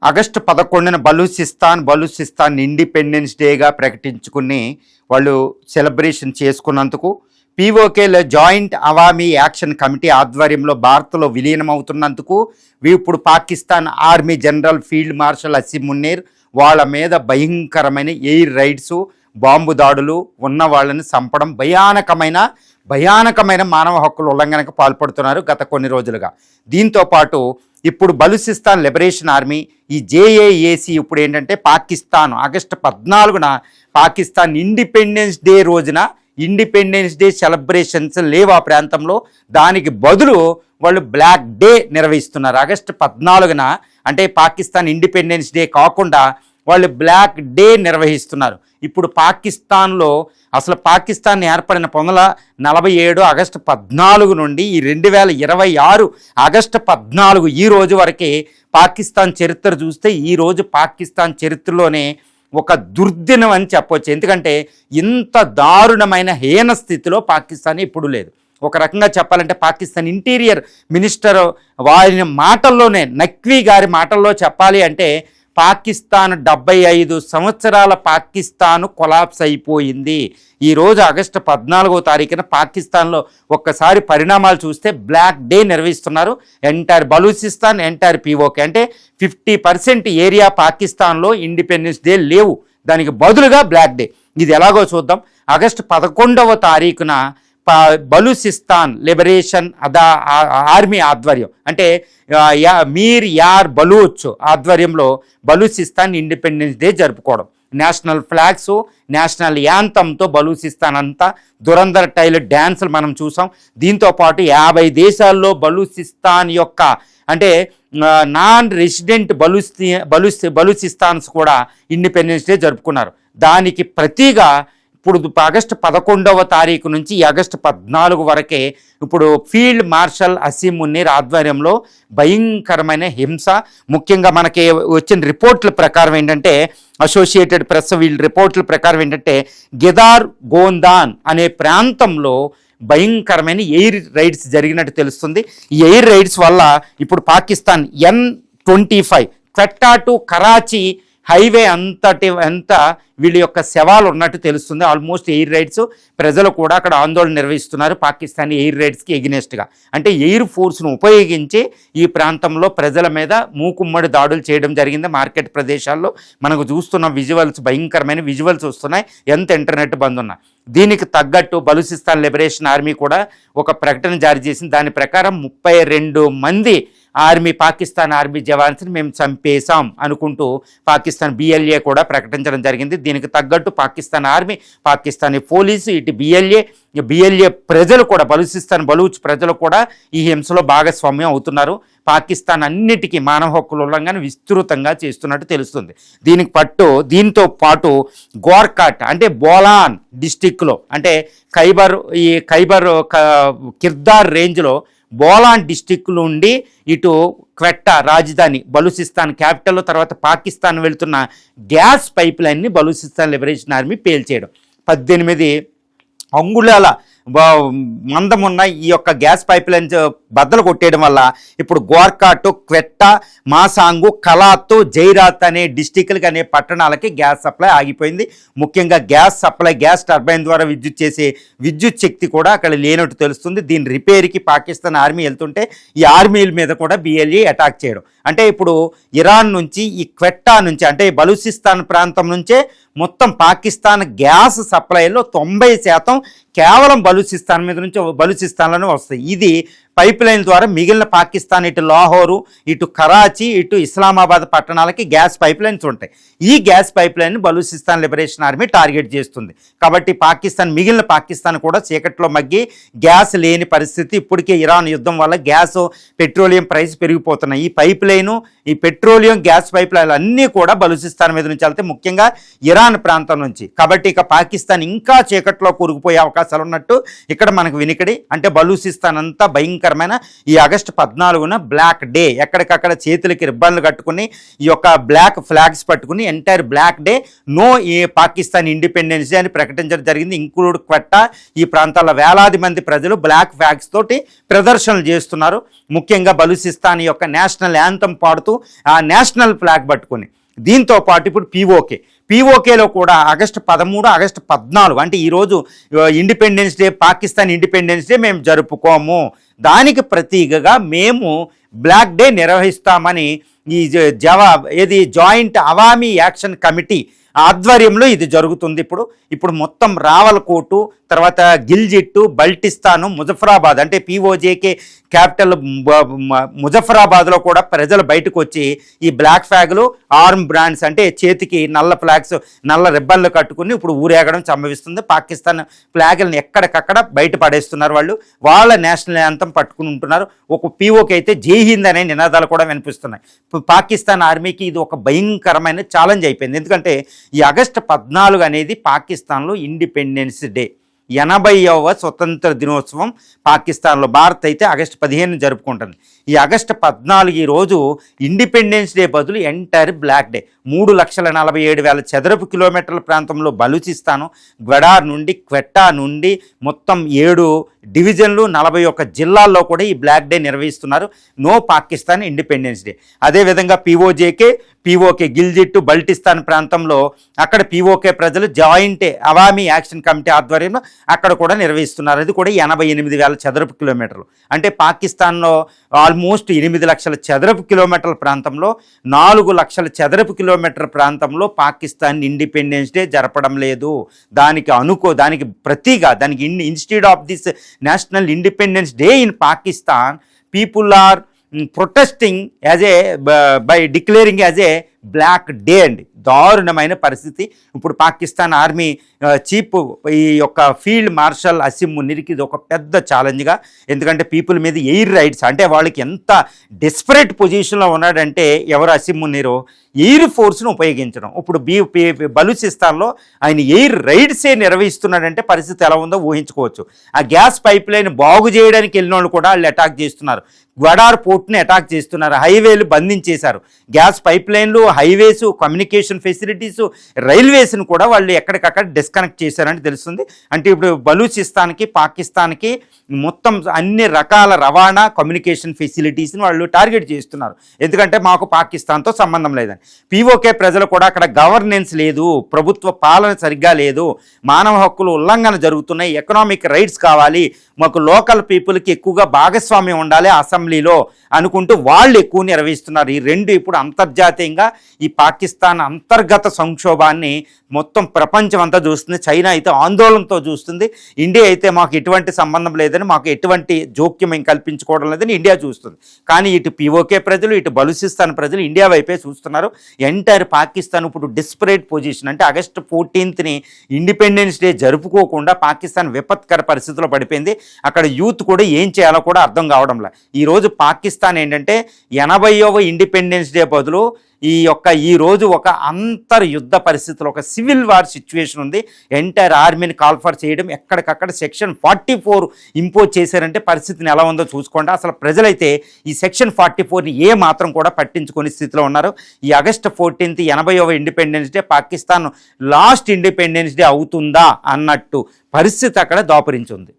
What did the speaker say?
August 11న Balochistan independence డేగా ప్రకటించుకుని వాళ్ళు celebration చేసుకున్నందుకు పీఓకేల జాయింట్ అవామీ యాక్షన్ కమిటీ ఆధ్వర్యంలో భారత్లో విలీనమవుతున్నందుకు ఇప్పుడు Pakistan army general field marshal Asim Munir వాళ్ళ మీద భయంకరమైన ఎయిర్ రైడ్స్, బాంబు దాడులు, ఉన్న వాళ్ళని చంపడం, భయానకమైన మానవ హక్కుల ఉల్లంఘనకు పాల్పడుతున్నారు గత కొన్ని రోజులుగా. దీంతో పాటు ఇప్పుడు బలూచిస్తాన్ లిబరేషన్ ఆర్మీ ఈ జేఏఏసీ ఇప్పుడు ఏంటంటే పాకిస్తాన్ ఆగస్టు 14న పాకిస్తాన్ ఇండిపెండెన్స్ డే రోజున ఇండిపెండెన్స్ డే సెలబ్రేషన్స్ లేవు ఆ ప్రాంతంలో. దానికి బదులు వాళ్ళు బ్లాక్ డే నిర్వహిస్తున్నారు. ఆగస్టు 14న అంటే పాకిస్తాన్ ఇండిపెండెన్స్ డే కాకుండా వాళ్ళు బ్లాక్ డే నిర్వహిస్తున్నారు. ఇప్పుడు పాకిస్తాన్లో అసలు పాకిస్తాన్ ఏర్పడిన 1947 ఆగస్టు 14 నుండి ఈ 2026 ఆగస్టు 14 ఈ రోజు వరకే పాకిస్తాన్ చరిత్ర చూస్తే ఈరోజు పాకిస్తాన్ చరిత్రలోనే ఒక దుర్దినం అని చెప్పవచ్చు. ఎందుకంటే ఇంత దారుణమైన హీన స్థితిలో పాకిస్తాన్ ఇప్పుడు లేదు. ఒక రకంగా చెప్పాలంటే పాకిస్తాన్ ఇంటీరియర్ మినిస్టర్ వారి మాటల్లోనే, నఖ్వీ గారి మాటల్లో చెప్పాలి అంటే పాకిస్తాన్ 75 సంవత్సరాల పాకిస్తాన్ కొలాప్స్ అయిపోయింది. ఈరోజు ఆగస్టు 14వ తారీఖున పాకిస్తాన్లో ఒక్కసారి పరిణామాలు చూస్తే బ్లాక్ డే నిర్వహిస్తున్నారు. ఎంటైర్ బలూచిస్తాన్, ఎంటైర్ పీఓకే అంటే 50% ఏరియా పాకిస్తాన్లో ఇండిపెండెన్స్ డే లేవు. దానికి బదులుగా బ్లాక్ డే. ఇది ఎలాగో చూద్దాం. ఆగస్టు 11వ తారీఖున బలూచిస్తాన్ లిబరేషన్ ఆర్మీ ఆధ్వర్యం అంటే మీర్ యార్ బలూచ్ ఆధ్వర్యంలో బలూచిస్తాన్ ఇండిపెండెన్స్ డే జరుపుకోవడం, నేషనల్ ఫ్లాగ్స్, నేషనల్ యాంథమ్తో బలూచిస్తాన్ అంతా దురంధర్ టైల్ డ్యాన్సులు మనం చూసాం. దీంతోపాటు 50 దేశాల్లో బలూచిస్తాన్ యొక్క అంటే నాన్ రెసిడెంట్ బలూచిస్తాన్స్ కూడా ఇండిపెండెన్స్ డే జరుపుకున్నారు. దానికి ప్రతిగా ఇప్పుడు ఆగస్టు 11వ తారీఖు నుంచి ఆగస్టు 14 వరకే ఇప్పుడు ఫీల్డ్ మార్షల్ అసీం మున్నీర్ ఆధ్వర్యంలో భయంకరమైన హింస. ముఖ్యంగా మనకి వచ్చిన రిపోర్ట్ల ప్రకారం ఏంటంటే అసోసియేటెడ్ ప్రెస్ వీళ్ళ రిపోర్ట్ల ప్రకారం ఏంటంటే గెదార్ గోందాన్ అనే ప్రాంతంలో భయంకరమైన ఎయిర్ రైడ్స్ జరిగినట్టు తెలుస్తుంది. ఈ ఎయిర్ రైడ్స్ వల్ల ఇప్పుడు Pakistan N-25 Quetta to Karachi highway అంతా వీళ్ళ యొక్క శవాలు ఉన్నట్టు తెలుస్తుంది. ఆల్మోస్ట్ ఎయిర్ రైడ్స్ ప్రజలు కూడా అక్కడ ఆందోళన నిర్వహిస్తున్నారు పాకిస్తానీ ఎయిర్ రైడ్స్కి ఎగినెస్ట్గా. అంటే ఎయిర్ ఫోర్స్ను ఉపయోగించి ఈ ప్రాంతంలో ప్రజల మీద మూకుమ్మడి దాడులు చేయడం జరిగింది. మార్కెట్ ప్రదేశాల్లో మనకు చూస్తున్న విజువల్స్, భయంకరమైన విజువల్స్ వస్తున్నాయి ఎంత ఇంటర్నెట్ బంద్ ఉన్నా. దీనికి తగ్గట్టు బలూచిస్తాన్ లిబరేషన్ ఆర్మీ కూడా ఒక ప్రకటన జారీ చేసింది. దాని ప్రకారం 32 మంది పాకిస్తాన్ ఆర్మీ జవాన్స్ని మేము చంపేశాం అనుకుంటూ పాకిస్తాన్ BLA కూడా ప్రకటించడం జరిగింది. దీనికి తగ్గట్టు పాకిస్తాన్ ఆర్మీ, పాకిస్తానీ పోలీసు, ఇటు BLA ప్రజలు కూడా, బలూచ్ ప్రజలు కూడా ఈ హింసలో భాగస్వామ్యం అవుతున్నారు. పాకిస్తాన్ అన్నిటికీ మానవ హక్కుల ఉల్లంఘన విస్తృతంగా చేస్తున్నట్టు తెలుస్తుంది. దీంతో పాటు గోర్కాట్ అంటే బోలాన్ డిస్టిక్లో అంటే ఖైబర్ కిర్దార్ రేంజ్లో బోలాన్ డిస్టిక్ నుండి ఇటు క్వెట్టా రాజధాని బలూచిస్తాన్ క్యాపిటల్ తర్వాత పాకిస్తాన్ వెళ్తున్న గ్యాస్ పైప్ లైన్ని బలూచిస్తాన్ లిబరేషన్ ఆర్మీ పేల్చేయడం. 18 అంగుళాల మందమున్న ఈ యొక్క గ్యాస్ పైప్ లైన్స్ బద్దలు కొట్టేయడం వల్ల ఇప్పుడు గోర్కాటు, క్వెట్టా, మాసాంగు, కలాత్, జైరాత్ అనే డిస్టిక్లకి అనే పట్టణాలకి గ్యాస్ సప్లై ఆగిపోయింది. ముఖ్యంగా గ్యాస్ సప్లై, గ్యాస్ టర్బైన్ ద్వారా విద్యుత్ శక్తి కూడా అక్కడ లేనట్టు తెలుస్తుంది. దీని రిపేర్కి పాకిస్తాన్ ఆర్మీ వెళ్తుంటే ఈ ఆర్మీల మీద కూడా BLA అటాక్ చేయడం. అంటే ఇప్పుడు ఇరాన్ నుంచి ఈ క్వెట్టా నుంచి అంటే బలూచిస్తాన్ ప్రాంతం నుంచే మొత్తం పాకిస్తాన్ గ్యాస్ సప్లైలో 90% కేవలం బలూచిస్తాన్ మీద నుంచి బలూచిస్తాన్లోనే వస్తాయి. ఇది పైప్ లైన్ ద్వారా మిగిలిన పాకిస్తాన్ ఇటు లాహోరు, ఇటు కరాచీ, ఇటు ఇస్లామాబాద్ పట్టణాలకి గ్యాస్ పైప్ లైన్స్ ఉంటాయి. ఈ gas pipe line Balochistan liberation army target చేస్తుంది. కాబట్టి మిగిలిన పాకిస్తాన్ కూడా చీకట్లో మగ్గి గ్యాస్ లేని పరిస్థితి. ఇప్పటికే ఇరాన్ యుద్ధం వల్ల గ్యాస్, పెట్రోలియం ప్రైస్ పెరిగిపోతున్నాయి. ఈ పైప్ లైను, ఈ పెట్రోలియం గ్యాస్ పైప్ లైన్లు అన్నీ కూడా బలూచిస్తాన్ మీద నుంచి వెళ్తే, ముఖ్యంగా ఇరాన్ ప్రాంతం నుంచి. కాబట్టి ఇక పాకిస్తాన్ ఇంకా చీకట్లో కూరుకుపోయే అవకాశాలు ఉన్నట్టు ఇక్కడ మనకు వినికిడి. అంటే బలూచిస్తాన్ అంతా భయంకర భయంకరమైన ఈ ఆగస్టు 14న బ్లాక్ డే. ఎక్కడికక్కడ చేతులకి రిబ్బన్లు కట్టుకుని ఈ యొక్క బ్లాక్ ఫ్లాగ్స్ పట్టుకుని ఎంటైర్ బ్లాక్ డే నో ఈ పాకిస్తాన్ ఇండిపెండెన్స్ డే అని ప్రకటించడం జరిగింది. ఇంక్లూడ్ క్వెట్టా ఈ ప్రాంతాల్లో వేలాది మంది ప్రజలు బ్లాక్ ఫ్లాగ్స్ తోటి ప్రదర్శనలు చేస్తున్నారు. ముఖ్యంగా బలూచిస్తాన్ యొక్క నేషనల్ యాంథమ్ పాడుతూ ఆ నేషనల్ ఫ్లాగ్ పట్టుకుని. దీంతో పాటు ఇప్పుడు పీఓకేలో కూడా ఆగస్టు 13, ఆగస్టు 14 అంటే ఈరోజు independence day, Pakistan independence day మేము జరుపుకోము, దానికి ప్రతీకగా మేము బ్లాక్ డే నిర్వహిస్తామని ఈ జాయింట్ అవామీ యాక్షన్ కమిటీ ఆధ్వర్యంలో ఇది జరుగుతుంది. ఇప్పుడు మొత్తం రావల్కోటు, తర్వాత గిల్జిట్టు, బల్టిస్తాను, ముజఫరాబాద్ అంటే పీఓజేకే క్యాపిటల్ ముజఫరాబాద్లో కూడా ప్రజలు బయటకు వచ్చి ఈ బ్లాక్ ఫ్లాగ్లు, ఆర్మ్ బ్రాండ్స్ అంటే చేతికి నల్ల ఫ్లాగ్స్, నల్ల రిబ్బన్లు కట్టుకుని ఇప్పుడు ఊరేగడం సంభవిస్తుంది. పాకిస్తాన్ ఫ్లాగ్లను ఎక్కడికక్కడ బయట పడేస్తున్నారు. వాళ్ళ నేషనల్ యాంథమ్ పట్టుకుని ఉంటున్నారు. ఒక పీఓకి అయితే జై హింద్ అనే నినాదాలు కూడా వినిపిస్తున్నాయి. పాకిస్తాన్ ఆర్మీకి ఇది ఒక భయంకరమైన ఛాలెంజ్ అయిపోయింది. ఎందుకంటే ఈ ఆగస్టు 14 అనేది పాకిస్తాన్లో ఇండిపెండెన్స్ డే, 80వ స్వతంత్ర దినోత్సవం పాకిస్తాన్లో. భారత్ అయితే ఆగస్టు 15 జరుపుకుంటుంది. ఈ ఆగస్టు 14 ఈ రోజు ఇండిపెండెన్స్ డే బదులు ఎంటైర్ బ్లాక్ డే. 3,47,000 చదరపు కిలోమీటర్ల ప్రాంతంలో బలూచిస్తాను, గ్వడార్ నుండి, క్వెట్టా నుండి మొత్తం 7 డివిజన్లు, 41 జిల్లాల్లో కూడా ఈ బ్లాక్ డే నిర్వహిస్తున్నారు. No Pakistan independence day. అదేవిధంగా పీఓకే గిల్జిట్టు, బల్టిస్తాన్ ప్రాంతంలో అక్కడ పీఓకే ప్రజలు జాయింట్ అవామీ యాక్షన్ కమిటీ ఆధ్వర్యంలో అక్కడ కూడా నిర్వహిస్తున్నారు. అది కూడా 88,000 చదరపు కిలోమీటర్లు. అంటే పాకిస్తాన్లో ఆల్మోస్ట్ 8 లక్షల చదరపు కిలోమీటర్ల ప్రాంతంలో 4 లక్షల చదరపు కిలోమీటర్ల ప్రాంతంలో పాకిస్తాన్ ఇండిపెండెన్స్ డే జరపడం లేదు. దానికి ప్రతిగా దానికి instead of this national independence day in Pakistan, people are protesting by declaring as a black day అండి. దారుణమైన పరిస్థితి. ఇప్పుడు పాకిస్తాన్ ఆర్మీ చీఫ్ ఈ యొక్క ఫీల్డ్ మార్షల్ అసిం మునీర్కి ఇది ఒక పెద్ద ఛాలెంజ్గా. ఎందుకంటే పీపుల్ మీద ఎయిర్ రైడ్స్, అంటే వాళ్ళకి ఎంత డెస్పరేట్ పొజిషన్లో ఉన్నాడంటే ఎవరు అసిం మునీరు, ఎయిర్ ఫోర్స్ను ఉపయోగించడం. ఇప్పుడు బలూచిస్తాన్లో ఆయన ఎయిర్ రైడ్సే నిర్వహిస్తున్నాడంటే పరిస్థితి ఎలా ఉందో ఊహించుకోవచ్చు. ఆ గ్యాస్ పైప్ లైన్ బాగు చేయడానికి వెళ్ళిన వాళ్ళు కూడా వాళ్ళు అటాక్ చేస్తున్నారు. గ్వడార్ పోర్ట్ని అటాక్ చేస్తున్నారు. హైవేలు బంధించేశారు. గ్యాస్ పైప్ లైన్లు, హైవేసు, కమ్యూనికేషన్ ఫెసిలిటీసు, రైల్వేస్ను కూడా వాళ్ళు ఎక్కడికక్కడ డిస్కనెక్ట్ చేశారని తెలుస్తుంది. అంటే ఇప్పుడు బలూచిస్తాన్కి, పాకిస్తాన్కి మొత్తం అన్ని రకాల రవాణా, కమ్యూనికేషన్ ఫెసిలిటీస్ని వాళ్ళు టార్గెట్ చేస్తున్నారు. ఎందుకంటే మాకు పాకిస్తాన్తో సంబంధం లేదని. పీఓకే ప్రజలు కూడా అక్కడ గవర్నెన్స్ లేదు, ప్రభుత్వ పాలన సరిగ్గా లేదు, మానవ హక్కులు ఉల్లంఘన జరుగుతున్నాయి, ఎకనామిక్ రైట్స్ కావాలి, మాకు లోకల్ పీపుల్కి ఎక్కువగా భాగస్వామ్యం ఉండాలి అసెంబ్లీలో అనుకుంటూ వాళ్ళు ఎక్కువ నిర్వహిస్తున్నారు. ఈ రెండు ఇప్పుడు అంతర్జాతీయంగా ఈ పాకిస్తాన్ అంతర్గత సంక్షోభాన్ని మొత్తం ప్రపంచం అంతా చూస్తుంది. చైనా అయితే ఆందోళనతో చూస్తుంది. ఇండియా అయితే మాకు ఎటువంటి సంబంధం లేదని, మాకు ఎటువంటి జోక్యం కల్పించుకోవడం లేదని ఇండియా చూస్తుంది. కానీ ఇటు పీఓకే ప్రజలు, ఇటు బలూచిస్తాన్ ప్రజలు ఇండియా వైపే చూస్తున్నారు. ఎంటైర్ పాకిస్తాన్ ఇప్పుడు డిస్పరేట్ పొజిషన్. అంటే ఆగస్టు 14ని ఇండిపెండెన్స్ డే జరుపుకోకుండా పాకిస్తాన్ విపత్కర పరిస్థితిలో పడిపోయింది. అక్కడ యూత్ కూడా ఏం చేయాలో కూడా అర్థం కావడంలా. ఈరోజు పాకిస్తాన్ ఏంటంటే 80వ ఇండిపెండెన్స్ డే బదులు ఈ రోజు ఒక అంతర్యుద్ధ పరిస్థితులు, ఒక సివిల్ వార్ సిచ్యువేషన్ ఉంది. ఎంటైర్ ఆర్మీని కాల్ఫర్ చేయడం, ఎక్కడికక్కడ సెక్షన్ 44 ఇంపోజ్ చేశారంటే పరిస్థితిని ఎలా ఉందో చూసుకోండి. అసలు ప్రజలైతే ఈ సెక్షన్ 44ని ఏ మాత్రం కూడా పట్టించుకునే స్థితిలో ఉన్నారు. ఈ ఆగస్టు 14 80వ independence day Pakistan last independence day అవుతుందా అన్నట్టు పరిస్థితి అక్కడ దాపురించి ఉంది.